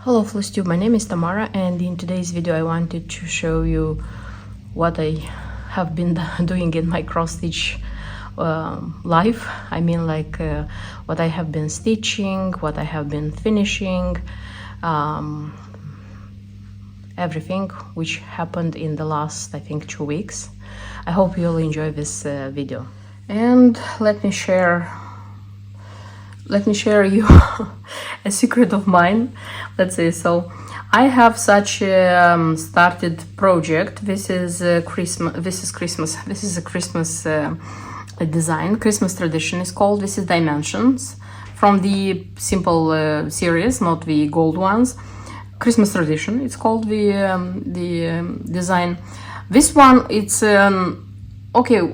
Hello FlossTube, my name is Tamara, and in today's video I wanted to show you what I have been doing in my cross-stitch life. I mean, what I have been stitching, what I have been finishing, everything which happened in the last, I think, 2 weeks. I hope you'll enjoy this video. And let me share you a secret of mine, let's say. So I have such a started project. This is a Christmas design. Christmas tradition is called. This is dimensions from the simple series, not the gold ones. Christmas tradition, it's called the design. This one, it's okay,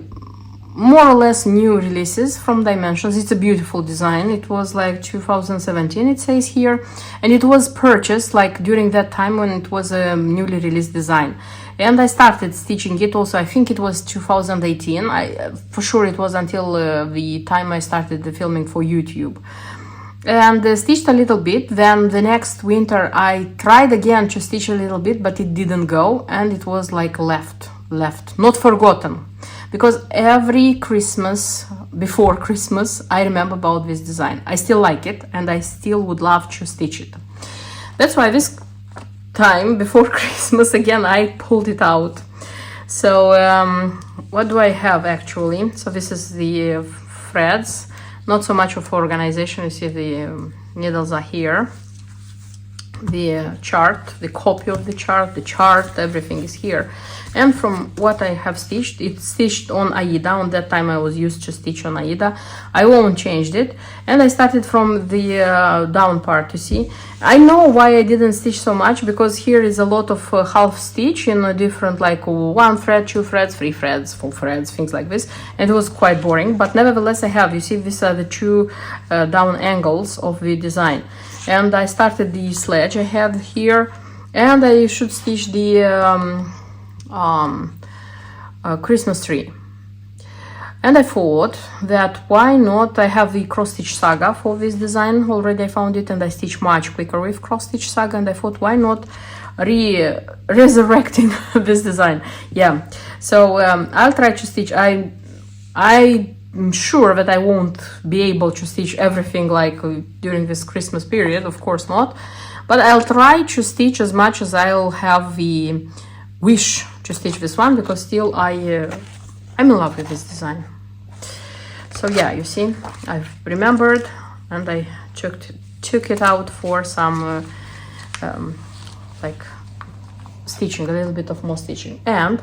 more or less new releases from Dimensions. It's a beautiful design. It was like 2017, it says here, and it was purchased like during that time when it was a newly released design. And I started stitching it also, I think it was 2018. For sure it was until the time I started the filming for YouTube. And stitched a little bit. Then the next winter I tried again to stitch a little bit, but it didn't go, and it was like left, not forgotten. Because every Christmas, before Christmas, I remember about this design. I still like it, and I still would love to stitch it. That's why this time, before Christmas, again, I pulled it out. So, what do I have actually? So this is the threads, not so much of organization. You see the needles are here. The chart, the copy of the chart, everything is here. And from what I have stitched, it's stitched on Aida. On that time I was used to stitch on Aida. I won't changed it, and I started from the down part. You see, I know why I didn't stitch so much, because here is a lot of half stitch in a different, like 1 thread, 2 threads, 3 threads, 4 threads, things like this, and it was quite boring. But nevertheless, I have, you see, these are the 2 down angles of the design. And I started the sledge I had here, and I should stitch the Christmas tree. And I thought that why not, I have the cross-stitch saga for this design already. I found it, and I stitch much quicker with cross-stitch saga, and I thought why not resurrecting this design. Yeah, so I'll try to stitch. I'm sure that I won't be able to stitch everything like during this Christmas period, of course not, but I'll try to stitch as much as I'll have the wish to stitch this one, because still I'm in love with this design. So yeah, you see, I've remembered, and I took it out for some like stitching, a little bit of more stitching. And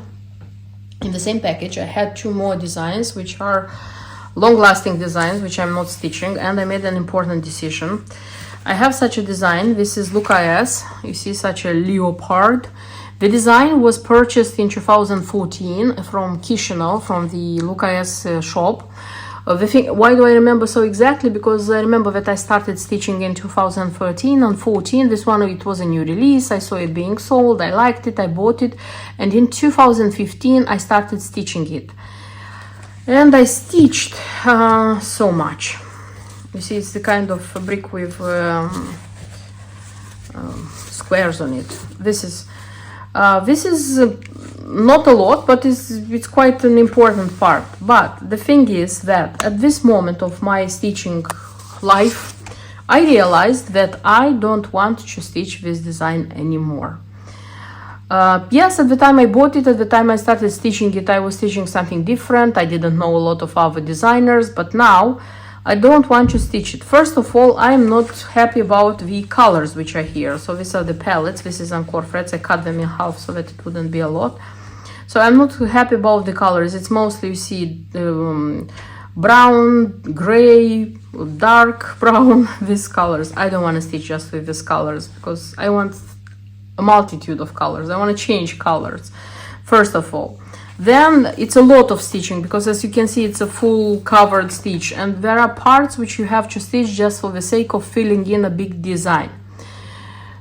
in the same package I had 2 more designs, which are long-lasting designs, which I'm not stitching, and I made an important decision. I have such a design. This is Lucas. You see, such a leopard. The design was purchased in 2014 from Chisinau, from the Lucas shop. Why do I remember so exactly? Because I remember that I started stitching in 2013 and 14. This one, it was a new release. I saw it being sold. I liked it. I bought it. And in 2015, I started stitching it. And I stitched so much. You see, it's the kind of fabric with squares on it. This is not a lot, but it's quite an important part. But the thing is that at this moment of my stitching life, I realized that I don't want to stitch this design anymore. Yes, at the time I bought it, at the time I started stitching it, I was stitching something different. I didn't know a lot of other designers, but now I don't want to stitch it. First of all, I'm not happy about the colors which are here. So these are the palettes. This is Encore threads. I cut them in half so that it wouldn't be a lot. So I'm not happy about the colors. It's mostly, you see, brown, gray, dark brown, these colors. I don't want to stitch just with these colors, because I want a multitude of colors. I want to change colors, first of all. Then it's a lot of stitching, because as you can see, it's a full covered stitch, and there are parts which you have to stitch just for the sake of filling in a big design.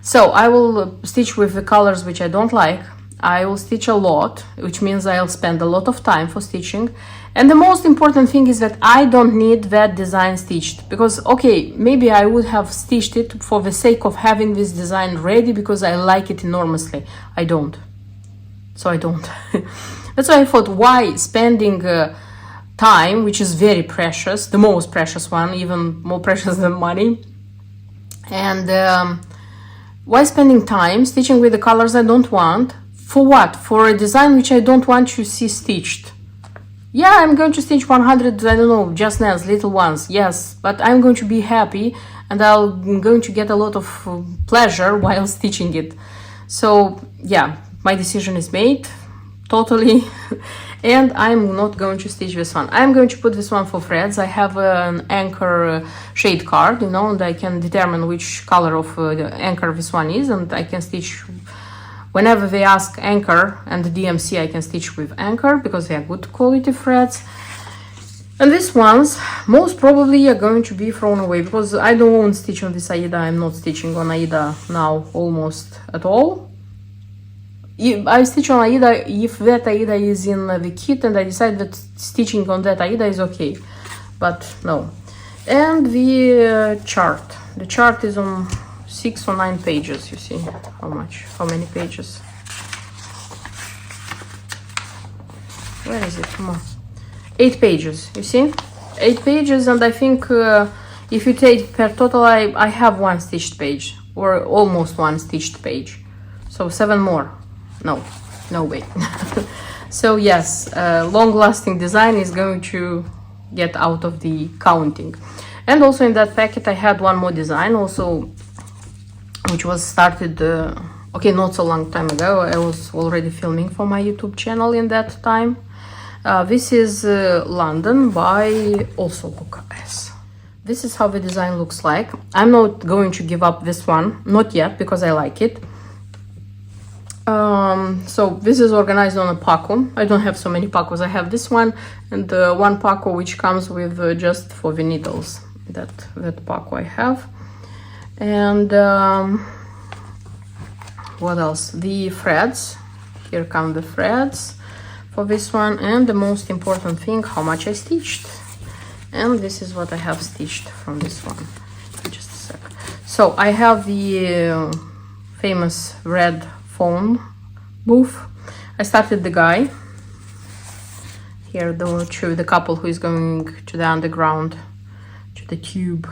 So I will stitch with the colors which I don't like. I will stitch a lot, which means I'll spend a lot of time for stitching, And the most important thing is that I don't need that design stitched, because okay, maybe I would have stitched it for the sake of having this design ready because I like it enormously. I don't. So I don't. That's why I thought, why spending time, which is very precious, the most precious one, even more precious than money, and why spending time stitching with the colors I don't want? For what? For a design which I don't want to see stitched. Yeah, I'm going to stitch 100, I don't know, just nails, little ones, yes, but I'm going to be happy and I'm going to get a lot of pleasure while stitching it. So yeah, my decision is made, totally, and I'm not going to stitch this one. I'm going to put this one for threads. I have an anchor shade card, you know, and I can determine which color of the anchor this one is, and I can stitch whenever they ask anchor and the DMC. I can stitch with anchor because they are good quality threads. And these ones most probably are going to be thrown away because I don't want to stitch on this Aida. I'm not stitching on Aida now almost at all. I stitch on Aida if that Aida is in the kit and I decide that stitching on that Aida is okay, but no. And the chart. The chart is on 6 or 9 pages, you see how many pages. Where is it? Come on. 8 pages, you see? 8 pages, and I think if you take per total, I have one stitched page, or almost one stitched page. So 7 more. No way. So yes, long-lasting design is going to get out of the counting. And also in that packet I had one more design also, which was started, okay, not so long time ago. I was already filming for my YouTube channel in that time. This is London by also Luca S. This is how the design looks like. I'm not going to give up this one, not yet, because I like it. So this is organized on a Paco. I don't have so many Pacos. I have this one and one Paco which comes with just for the needles. That Paco I have. And what else? The threads. Here come the threads for this one, and the most important thing, how much I stitched. And this is what I have stitched from this one. Just a sec. So I have the famous red phone booth. I started the guy. Here the couple who is going to the underground, to the tube.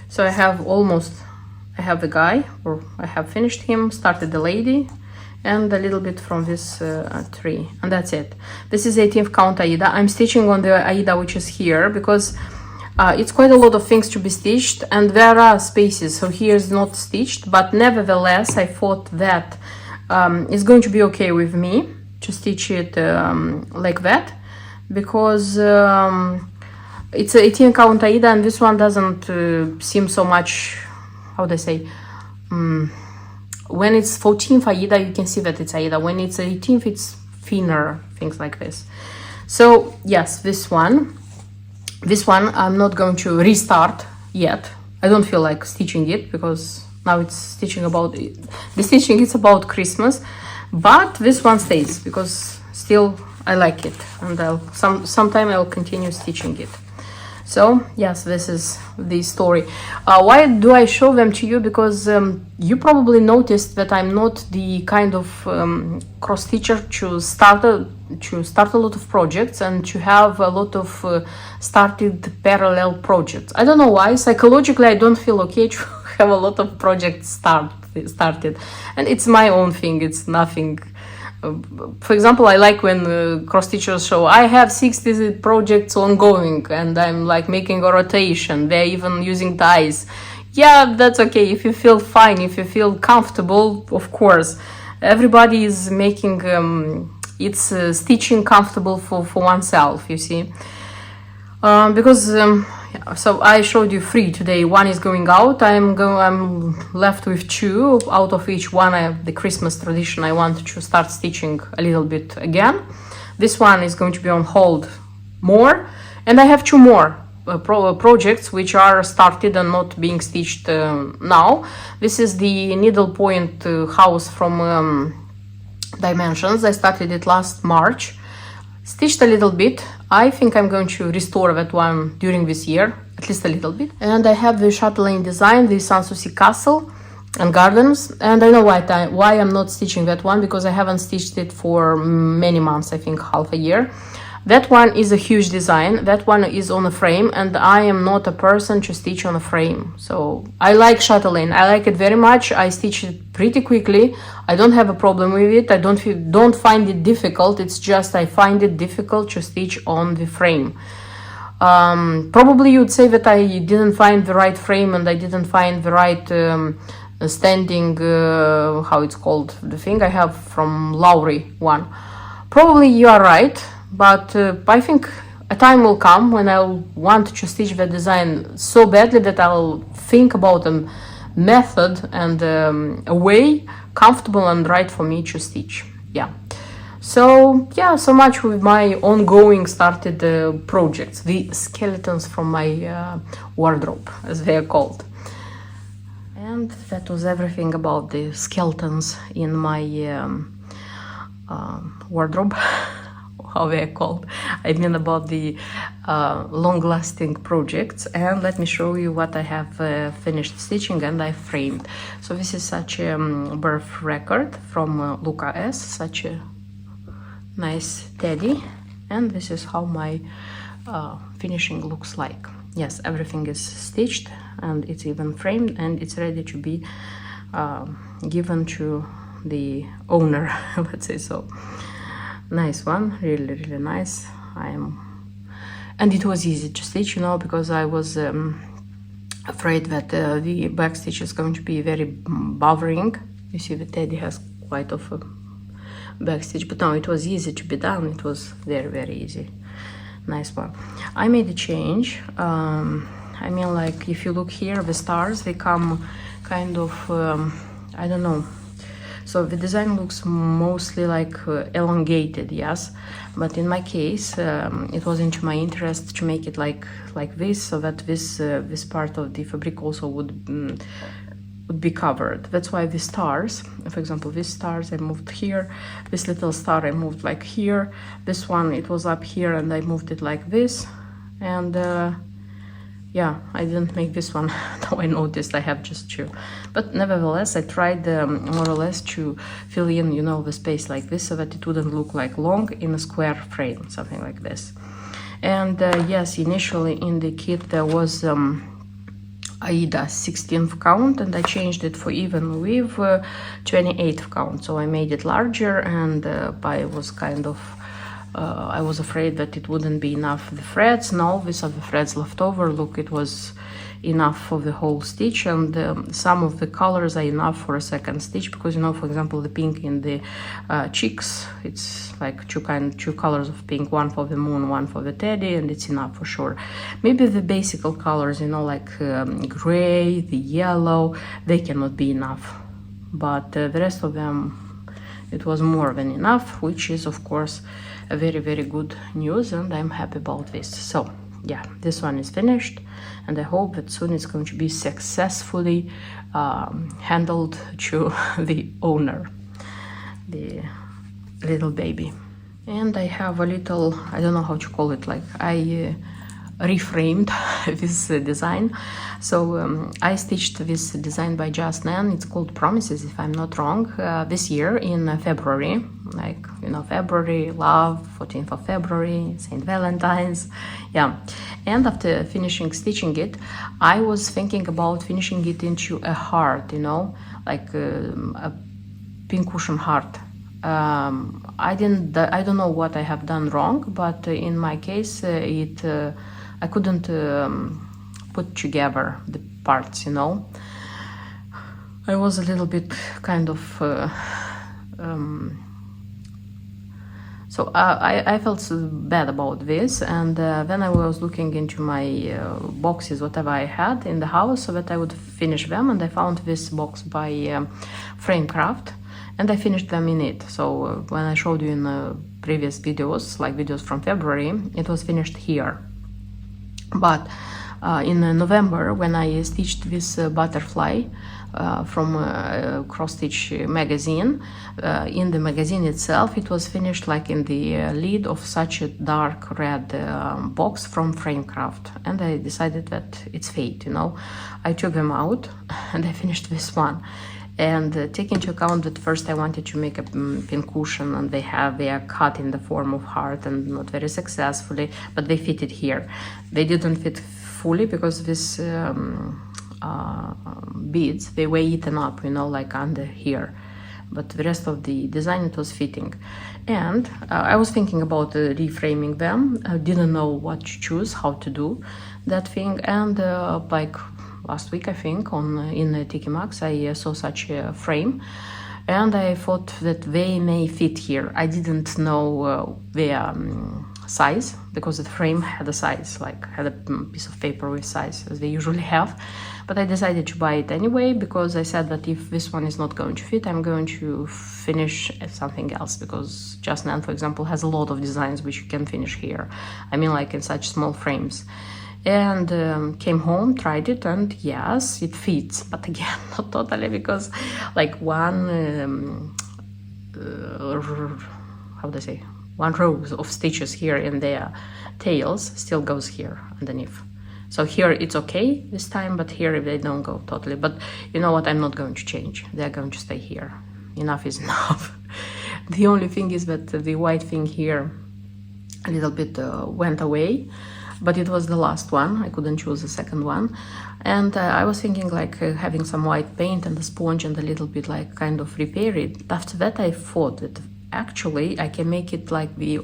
So I have the guy, or I have finished him, started the lady, and a little bit from this tree, and that's it. This is 18th count Aida. I'm stitching on the Aida which is here because it's quite a lot of things to be stitched and there are spaces, so here is not stitched, but nevertheless I thought that it's going to be okay with me to stitch it like that, because it's 18 count Aida and this one doesn't seem so much, how do I say, when it's 14th Aida you can see that it's Aida, when it's 18th it's thinner, things like this. So yes, this one I'm not going to restart yet. I don't feel like stitching it because now it's stitching about the stitching is about Christmas, but this one stays because still I like it, and sometime I'll continue stitching it. So yes, this is the story. Why do I show them to you? Because you probably noticed that I'm not the kind of cross stitcher to start a lot of projects and to have a lot of started parallel projects. I don't know why. Psychologically, I don't feel okay to have a lot of projects started, and it's my own thing. It's nothing. For example, I like when cross stitchers show I have 60 projects ongoing and I'm like making a rotation. They're even using dies. Yeah, that's okay. If you feel fine, if you feel comfortable, of course. Everybody is making stitching comfortable for oneself, you see. So I showed you 3 today. One is going out. I'm left with 2, out of which one the Christmas tradition I want to start stitching a little bit again. This one is going to be on hold more, and I have 2 more projects which are started and not being stitched now. This is the needlepoint house from Dimensions. I started it last March. Stitched a little bit. I think I'm going to restore that one during this year, at least a little bit. And I have the chatelaine design, the Sanssouci castle and gardens, and I know why I'm not stitching that one, because I haven't stitched it for many months, I think half a year. That one is a huge design. That one is on a frame, and I am not a person to stitch on a frame. So I like chatelaine. I like it very much. I stitch it pretty quickly. I don't have a problem with it. I don't find it difficult. It's just I find it difficult to stitch on the frame. Probably you'd say that I didn't find the right frame and I didn't find the right standing, how it's called, the thing I have from Lowry one. Probably you are right. But I think a time will come when I'll want to stitch the design so badly that I'll think about a method and a way comfortable and right for me to stitch. Yeah. So yeah, so much with my ongoing started projects, the skeletons from my wardrobe, as they are called. And that was everything about the skeletons in my wardrobe. How they are called. I mean about the long-lasting projects. And let me show you what I have finished stitching and I framed. So this is such a birth record from Luca S. Such a nice teddy. And this is how my finishing looks like. Yes, everything is stitched and it's even framed and it's ready to be given to the owner, let's say so. Nice one, really nice. And it was easy to stitch, you know, because I was afraid that the back stitch is going to be very bothering. You see the teddy has quite of a back stitch, but no, it was easy to be done. It was very easy. Nice one. I made a change. I mean, like if you look here, the stars, they come kind of I don't know. So the design looks mostly like elongated, yes, but in my case it was into my interest to make it like this, so that this part of the fabric also would be covered. That's why the stars, for example, these stars I moved here, this little star I moved like here, this one it was up here and I moved it like this, and yeah, I didn't make this one. Now I noticed I have just two. But nevertheless, I tried more or less to fill in, you know, the space like this so that it wouldn't look like long in a square frame, something like this. And yes, initially in the kit there was Aida 16th count and I changed it for even with 28th count. So I made it larger and I was kind of I was afraid that it wouldn't be enough the threads. No, these are the threads left over. Look, it was enough for the whole stitch, and some of the colors are enough for a second stitch, because, you know, for example, the pink in the cheeks, it's like two colors of pink, one for the moon, one for the teddy, and it's enough for sure. Maybe the basic colors, you know, like gray, the yellow, they cannot be enough, but the rest of them, it was more than enough, which is of course a very good news, and I'm happy about this. So yeah, this one is finished, and I hope that soon it's going to be successfully handled to the owner, the little baby. And I have a little, I don't know how to call it, like I reframed this design. So I stitched this design by Just Nan. It's called Promises, if I'm not wrong, this year in February. Like, you know, February, love, 14th of February, St. Valentine's, yeah. And after finishing stitching it, I was thinking about finishing it into a heart, you know, like a pincushion heart. I don't know what I have done wrong, but in my case, I couldn't put together the parts, you know. I was a little bit kind of so I felt so bad about this, and then I was looking into my boxes, whatever I had in the house, so that I would finish them, and I found this box by Framecraft, and I finished them in it. So when I showed you in previous videos, like videos from February, it was finished here. But in November, when I stitched this butterfly from cross-stitch magazine. In the magazine itself, it was finished like in the lid of such a dark red box from Framecraft, and I decided that it's fate, you know. I took them out and I finished this one. And take into account that first I wanted to make a pincushion, and they are cut in the form of heart and not very successfully, but they fitted here. They didn't fit fully because this beads, they were eaten up, you know, like under here. But the rest of the design, it was fitting. And I was thinking about reframing them. I didn't know what to choose, how to do that thing. And like last week, I think, in Tiki Maxx, I saw such a frame. And I thought that they may fit here. I didn't know their size, because the frame had a size, like had a piece of paper with size, as they usually have. But I decided to buy it anyway, because I said that if this one is not going to fit, I'm going to finish something else, because Just Nan, for example, has a lot of designs which you can finish here. I mean, like in such small frames. And came home, tried it, and yes, it fits. But again, not totally, because like one, how do I say, one row of stitches here in their tails still goes here underneath. So here it's okay this time, but here they don't go totally. But you know what, I'm not going to change. They're going to stay here. Enough is enough. The only thing is that the white thing here a little bit went away, but it was the last one. I couldn't choose the second one. And I was thinking like having some white paint and a sponge and a little bit like kind of repair it. After that I thought that actually I can make it like the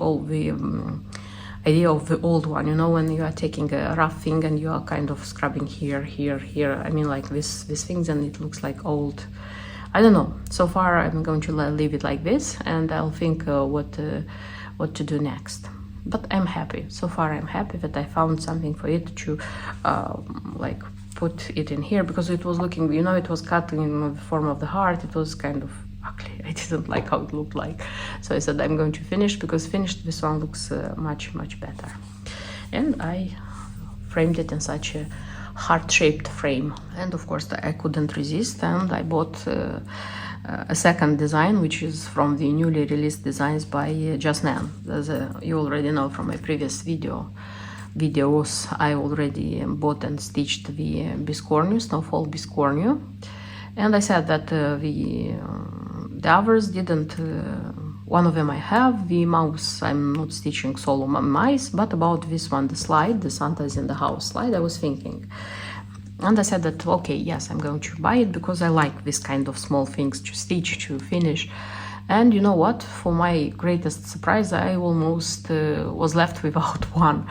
idea of the old one, you know, when you are taking a rough thing and you are kind of scrubbing here, here, here. I mean, like these things, and it looks like old. I don't know. So far, I'm going to leave it like this, and I'll think what to do next. But I'm happy. So far, I'm happy that I found something for it to like put it in here, because it was looking, you know, it was cut in the form of the heart. It was kind of ugly. I didn't like how it looked like. So I said I'm going to finish, because finished this one looks much, much better. And I framed it in such a heart-shaped frame. And of course I couldn't resist, and I bought a second design, which is from the newly released designs by Just Nan. You already know from my previous videos, I already bought and stitched the biscornu, Snowfall biscornu. And I said that the others didn't, one of them I have, the mouse, I'm not stitching solo mice, but about this one, the slide, the Santa is in the house slide, I was thinking. And I said that, okay, yes, I'm going to buy it, because I like this kind of small things to stitch, to finish. And you know what, for my greatest surprise, I almost was left without one.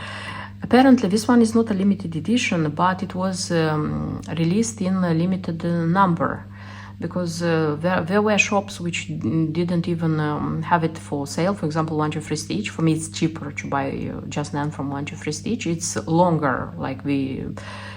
Apparently this one is not a limited edition, but it was released in a limited number, because there were shops which didn't even have it for sale. For example, 1 2 3 Stitch. For me, it's cheaper to buy Just Nan from 1 2 3 Stitch. It's longer, like the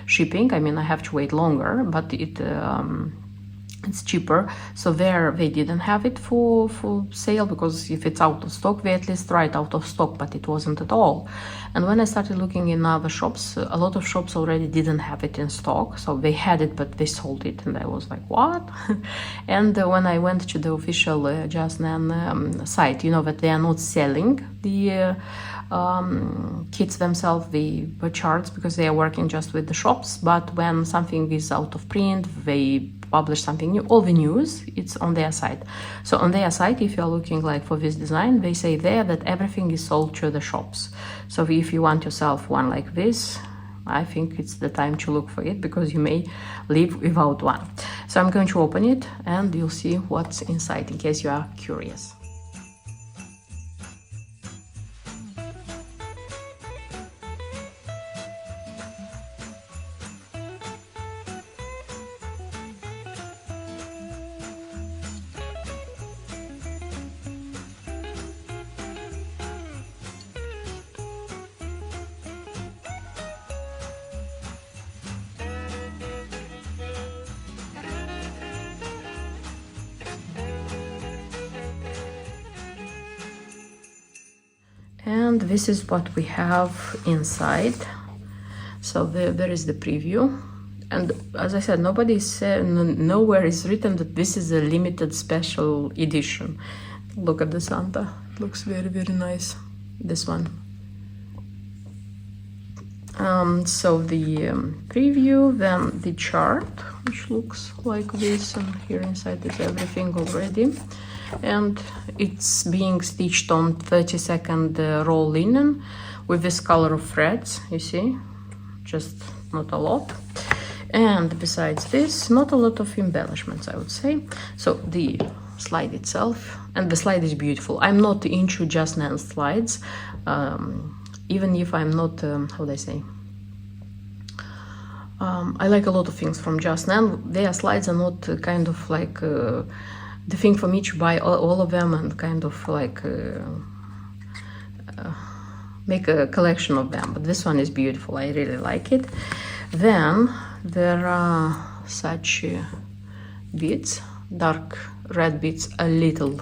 shipping. I mean, I have to wait longer, but it's cheaper. So there they didn't have it for sale, because if it's out of stock, they at least write out of stock, but it wasn't at all. And when I started looking in other shops, a lot of shops already didn't have it in stock. So they had it, but they sold it, and I was like, what? And when I went to the official Just Nan site, you know that they are not selling the kits themselves, the charts, because they are working just with the shops. But when something is out of print, they publish something new, all the news, it's on their site. So on their site, if you're looking like for this design, they say there that everything is sold to the shops. So if you want yourself one like this, I think it's the time to look for it, because you may live without one. So I'm going to open it, and you'll see what's inside, in case you are curious. And this is what we have inside. So there is the preview, And as I said, nowhere is written that this is a limited special edition. Look at the Santa. It looks very, very nice. This one. So the preview, then the chart, which looks like this, and here inside is everything already. And it's being stitched on 32nd roll linen with this color of threads, you see, just not a lot. And besides this, not a lot of embellishments, I would say. So the slide itself, and the slide is beautiful. I'm not into just Nan slides, even if I'm not, how do I say? I like a lot of things from Just Nan. Their slides are not kind of like the thing for me to buy all of them and kind of like make a collection of them. But this one is beautiful. I really like it. Then there are such beads, dark red beads, a little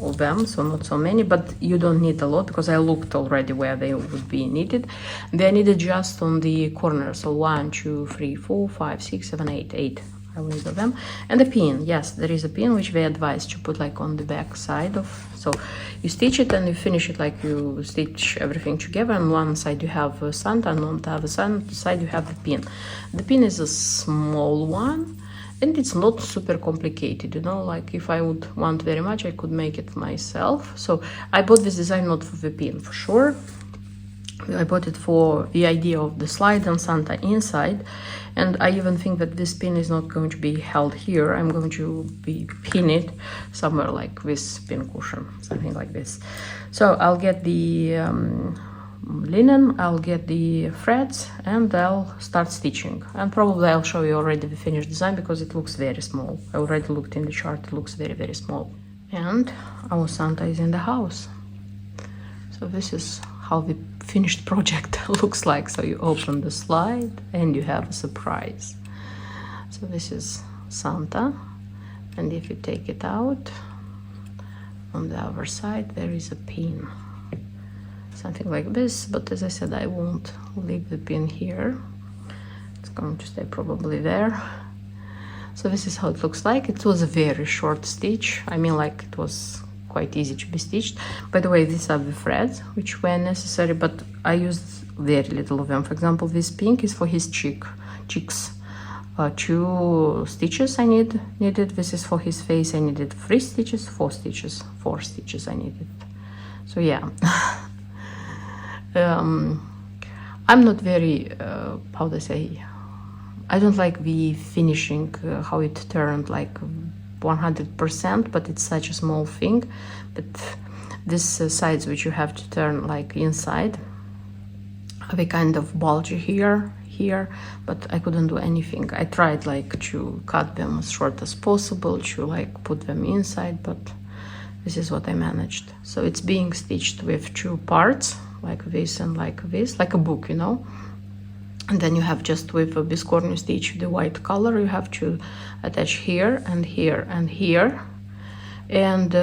of them, so not so many, but you don't need a lot because I looked already where they would be needed. They are needed just on the corner, so 1, 2, 3, 4, 5, 6, 7, 8 I will need of them. And the pin, yes, there is a pin which they advise to put like on the back side of, so you stitch it and you finish it like you stitch everything together. On one side you have Santa, and on the other side you have the pin. The pin is a small one, and it's not super complicated, you know, like if I would want very much, I could make it myself. So I bought this design not for the pin, for sure. I bought it for the idea of the slide and Santa inside. And I even think that this pin is not going to be held here. I'm going to be pin it somewhere like this pin cushion, something like this. So I'll get the linen, I'll get the threads, and I'll start stitching. And probably I'll show you already the finished design because it looks very small. I already looked in the chart, it looks very, very small. And our Santa is in the house. So this is how the finished project looks like. So you open the slide and you have a surprise. So this is Santa, and if you take it out, on the other side there is a pin. Something like this, but as I said, I won't leave the pin here. It's going to stay probably there. So this is how it looks like. It was a very short stitch. I mean, like, it was quite easy to be stitched. By the way, these are the threads which were necessary, but I used very little of them. For example, this pink is for his cheeks. 2 stitches I needed. This is for his face. I needed 3 stitches, 4 stitches, 4 stitches I needed. So yeah. I'm not very, how to say, I don't like the finishing, how it turned like 100%, but it's such a small thing. But these sides which you have to turn like inside, they kind of bulgy here, but I couldn't do anything. I tried like to cut them as short as possible, to like put them inside, but this is what I managed. So it's being stitched with 2 parts, like this and like this, like a book, you know. And then you have just with a biscornu stitch, the white color, you have to attach here and here and here. And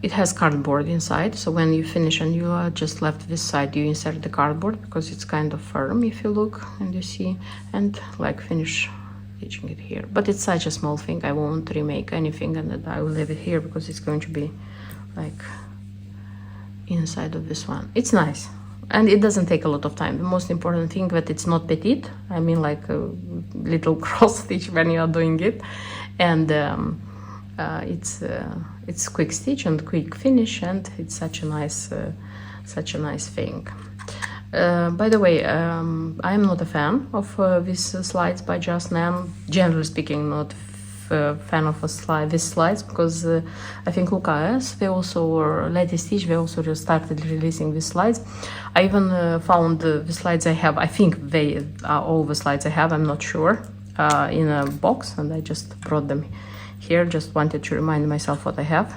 it has cardboard inside, so when you finish and you are just left this side, you insert the cardboard because it's kind of firm if you look and you see, and like finish stitching it here. But it's such a small thing, I won't remake anything, and I will leave it here because it's going to be like inside of this one. It's nice and it doesn't take a lot of time. The most important thing that it's not petite, I mean like a little cross stitch when you are doing it, and it's quick stitch and quick finish, and it's such a nice thing. By the way, I'm not a fan of these slides by Just Nan. Generally speaking, not a fan of these slides, because I think Lucas, they also were Lady Stitch, they also started releasing these slides. I even found the slides I have, I think they are all the slides I have, I'm not sure, in a box, and I just brought them here, just wanted to remind myself what I have.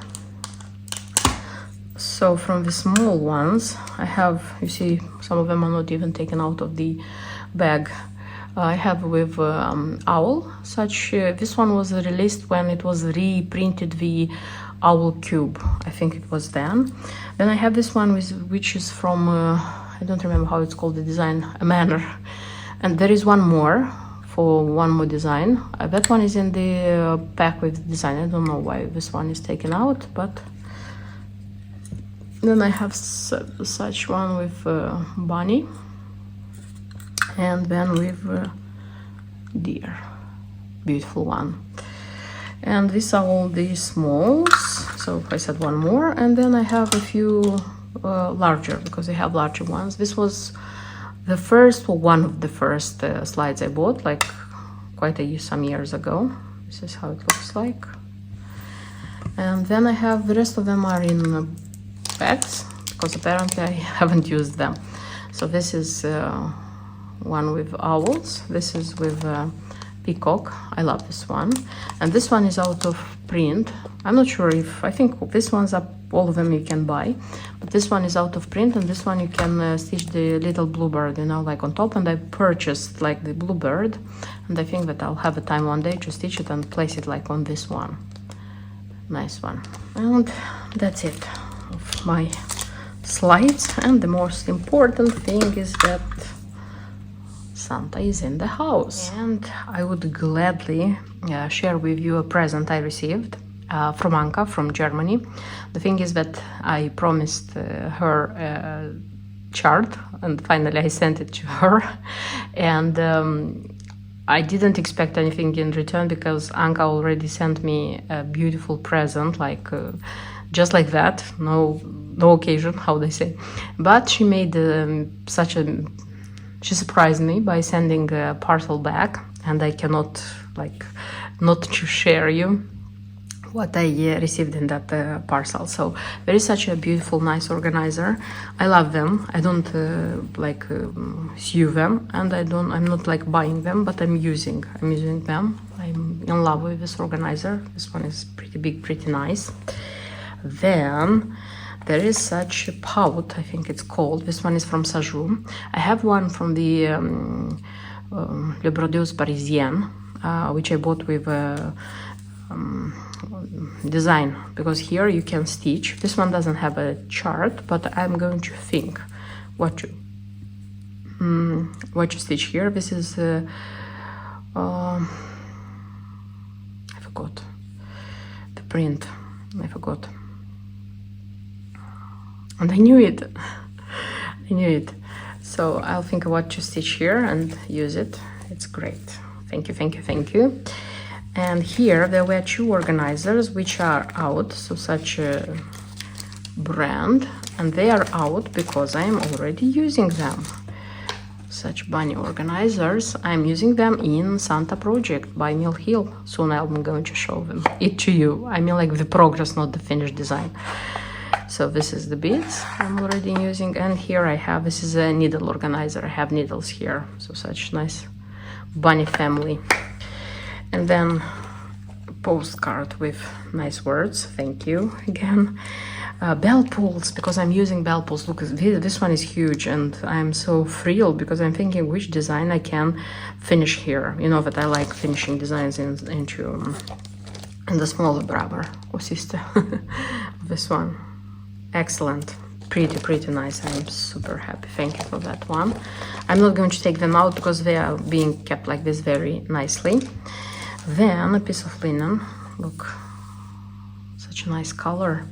So from the small ones, I have, you see, some of them are not even taken out of the bag. I have with owl, such, this one was released when it was reprinted, the owl cube, I think it was then. Then I have this one which is from, I don't remember how it's called, the design, a manor. And there is one more for one more design. That one is in the pack with design. I don't know why this one is taken out, but then I have such one with bunny, and then with deer. Beautiful one. And these are all the smalls, so I said one more, and then I have a few larger, because I have larger ones. This was the first, or one of the first slides I bought, like some years ago. This is how it looks like. And then I have, the rest of them are in bags, because apparently I haven't used them. So this is one with owls, this is with peacock. I love this one. And this one is out of print. I'm not sure if, I think this one's up, all of them you can buy, but this one is out of print, and this one you can stitch the little bluebird, you know, like on top. And I purchased like the bluebird, and I think that I'll have a time one day to stitch it and place it like on this one. Nice one. And that's it of my slides. And the most important thing is that Santa is in the house, and I would gladly share with you a present I received from Anka from Germany. The thing is that I promised her a chart, and finally I sent it to her, and I didn't expect anything in return, because Anka already sent me a beautiful present, like just like that, no occasion, how they say. But she made she surprised me by sending a parcel back, and I cannot not to share you what I received in that parcel. So there is such a beautiful, nice organizer. I love them. I don't sew them, and I'm not like buying them, but I'm using them. I'm in love with this organizer. This one is pretty big, pretty nice. Then there is such a pout, I think it's called. This one is from Sajou. I have one from the Le Brodeuse Parisien, which I bought with design, because here you can stitch. This one doesn't have a chart, but I'm going to think what to stitch here. This is I forgot the print. I forgot. And I knew it. So I'll think of what to stitch here and use it. It's great. Thank you. And here there were two organizers which are out, so such a brand, and they are out because I'm already using them. Such bunny organizers, I'm using them in Santa project by Mill Hill. Soon I'm going to show it to you. I mean, like the progress, not the finished design. So this is the beads I'm already using, and here I have, this is a needle organizer. I have needles here, so such nice bunny family. And then a postcard with nice words, thank you again. Bell pulls, because I'm using bell pulls. Look, this one is huge, and I'm so thrilled because I'm thinking which design I can finish here. You know that I like finishing designs in the smaller brother or sister. This one. Excellent, pretty nice. I'm super happy. Thank you for that one. I'm not going to take them out because they are being kept like this very nicely. Then a piece of linen. Look, such a nice color.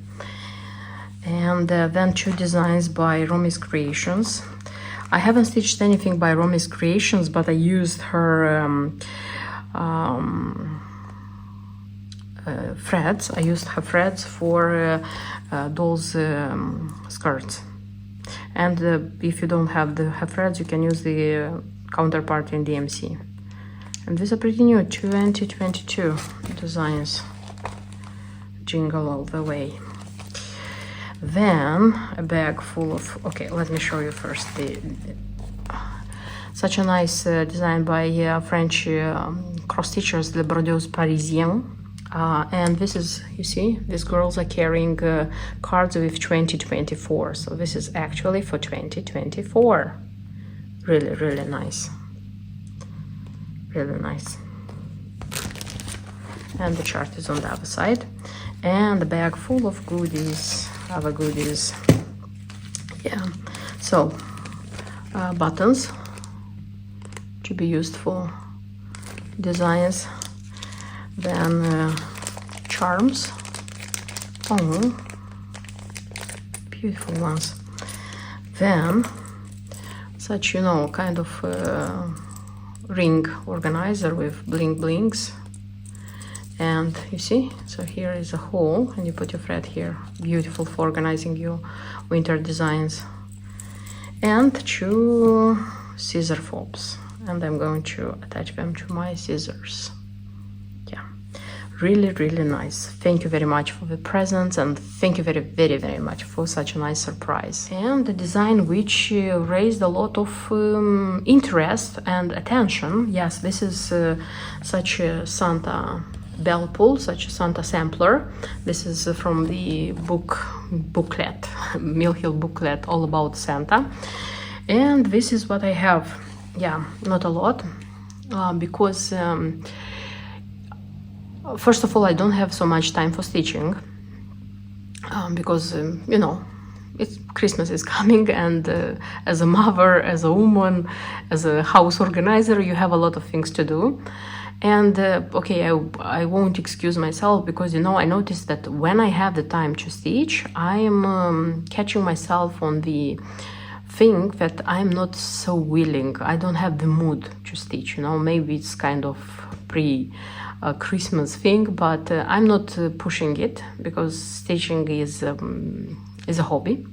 And then two designs by Romi's Creations. I haven't stitched anything by Romi's Creations, but I used her threads. I used her threads for dolls' skirts. And if you don't have her threads, you can use the counterpart in DMC. And these are pretty new, 2022 designs. Jingle all the way. Then a bag full of, okay, let me show you first such a nice design by French cross stitchers, Le Brodeuse Parisien. And this is, you see, these girls are carrying cards with 2024. So this is actually for 2024. Really nice. Really nice. And the chart is on the other side. And the bag full of goodies, other goodies. Yeah. So, buttons. to be used for designs. Then charms. Oh, beautiful ones. Then such, you know, kind of ring organizer with bling blings. And you see, so here is a hole and you put your thread here. Beautiful for organizing your winter designs. And 2 scissor fobs, and I'm going to attach them to my scissors. Yeah, really nice. Thank you very much for the presents, and thank you very much for such a nice surprise. And the design which raised a lot of interest and attention. Yes, this is such a Santa bell pull, such a Santa sampler. This is from the booklet, Mill Hill booklet, all about Santa. And this is what I have. Yeah, not a lot, because first of all, I don't have so much time for stitching, because you know, Christmas is coming, and as a mother, as a woman, as a house organizer, you have a lot of things to do. And okay, I won't excuse myself, because, you know, I noticed that when I have the time to stitch, I am catching myself on the thing that I'm not so willing. I don't have the mood to stitch, you know. Maybe it's kind of Christmas thing, but I'm not pushing it, because stitching is a hobby.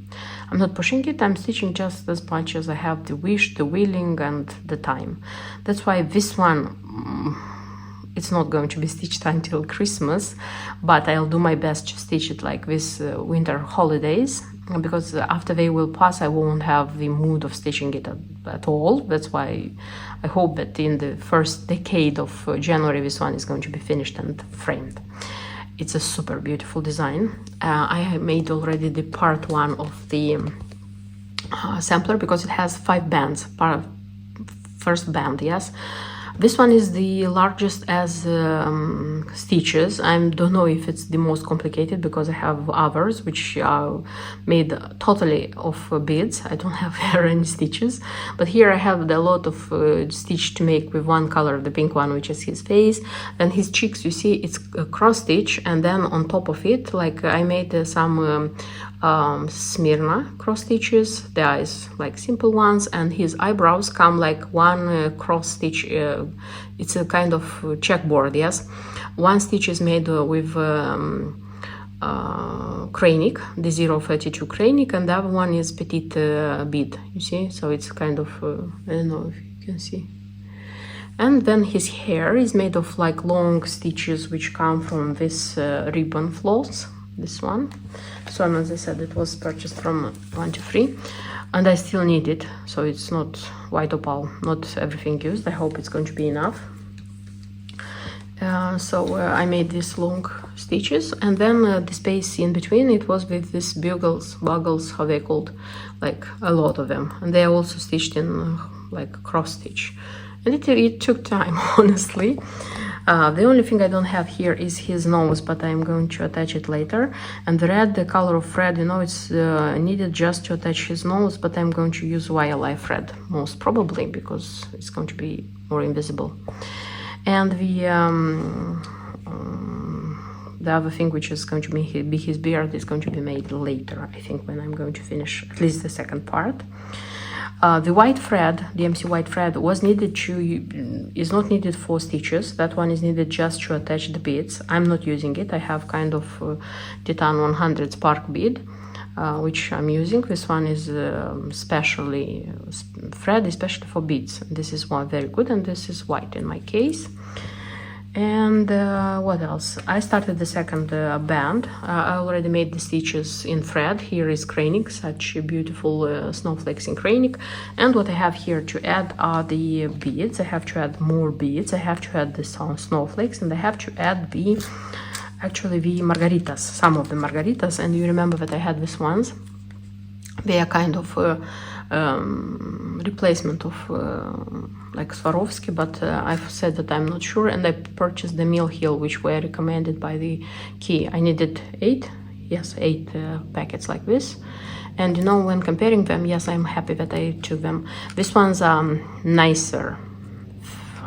I'm not pushing it. I'm stitching just as much as I have the wish, the willing, and the time. That's why this one, it's not going to be stitched until Christmas, but I'll do my best to stitch it like this winter holidays, because after they will pass, I won't have the mood of stitching it at all. That's why I hope that in the first decade of January, this one is going to be finished and framed. It's a super beautiful design. I made already the part 1 of the sampler, because it has 5 bands. First band, yes. This one is the largest as stitches. I don't know if it's the most complicated, because I have others which are made totally of beads. I don't have here any stitches, but here I have a lot of stitch to make with one color, the pink one, which is his face. Then his cheeks, you see, it's a cross stitch, and then on top of it, like, I made some Smyrna cross stitches. The eyes like simple ones, and his eyebrows come like one cross stitch. It's a kind of checkboard, yes. One stitch is made with cranic, the 032 cranic, and the other one is petite bead, you see. So it's kind of I don't know if you can see. And then his hair is made of like long stitches which come from this ribbon floss, this one. So as I said, it was purchased from 1 to 3, and I still need it, so it's not white opal, not everything used. I hope it's going to be enough. So I made these long stitches, and then the space in between, it was with these buggles, how they called, like a lot of them, and they are also stitched in like cross stitch. And it took time, honestly. The only thing I don't have here is his nose, but I'm going to attach it later. And the red, the color of red, you know, it's needed just to attach his nose, but I'm going to use wildlife red, most probably, because it's going to be more invisible. And the other thing, which is going to be his beard, is going to be made later, I think, when I'm going to finish at least the second part. The white thread, the MC white thread, is not needed for stitches. That one is needed just to attach the beads. I'm not using it. I have kind of Titan 100 spark bead, which I'm using. This one is especially for beads. This is one very good, and this is white in my case. And what else? I started the second band. I already made the stitches in thread. Here is cranic, such beautiful snowflakes in cranic. And what I have here to add are the beads. I have to add more beads. I have to add the snowflakes, and I have to add the margaritas, some of the margaritas. And you remember that I had these ones. They are kind of replacement of like Swarovski, but I've said that I'm not sure, and I purchased the Mill Hill, which were recommended by the key. I needed 8 packets like this, and you know, when comparing them, yes, I'm happy that I took them. This one's nicer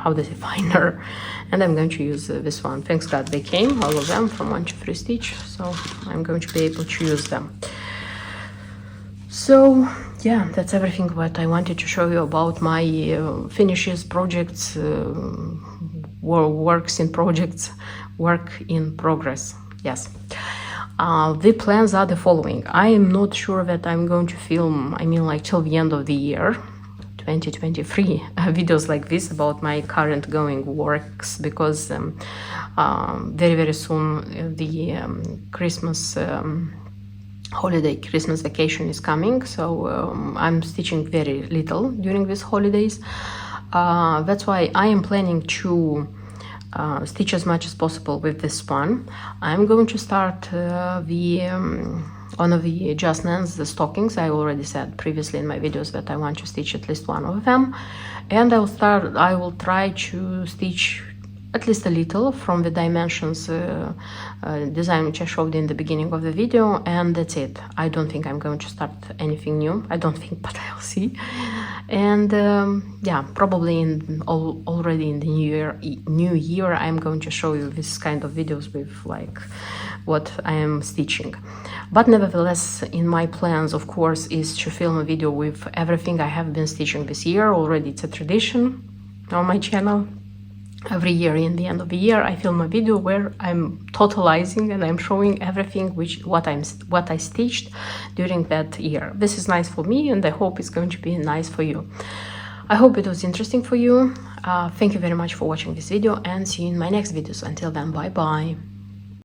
how does it finer, and I'm going to use this one. Thanks God they came, all of them, from 1 to 3 stitch, so I'm going to be able to use them. So yeah, that's everything what I wanted to show you about my finishes, projects, works in projects, work in progress. Yes. The plans are the following. I am not sure that I'm going to film, I mean, like till the end of the year 2023 videos like this about my current going works, because very soon the Christmas holiday, Christmas vacation is coming, so I'm stitching very little during these holidays. That's why I am planning to stitch as much as possible with this one. I'm going to start one of the Just Nans, the stockings. I already said previously in my videos that I want to stitch at least one of them, and I will try to stitch at least a little from the dimensions design which I showed in the beginning of the video, and that's it. I don't think I'm going to start anything new. I don't think, but I'll see. And yeah, probably already in the new year I'm going to show you this kind of videos with like what I am stitching. But nevertheless, in my plans, of course, is to film a video with everything I have been stitching this year. Already it's a tradition on my channel. Every year, in the end of the year, I film a video where I'm totalizing and I'm showing everything what I stitched during that year. This is nice for me, and I hope it's going to be nice for you. I hope it was interesting for you. Thank you very much for watching this video, and see you in my next videos. Until then, bye bye.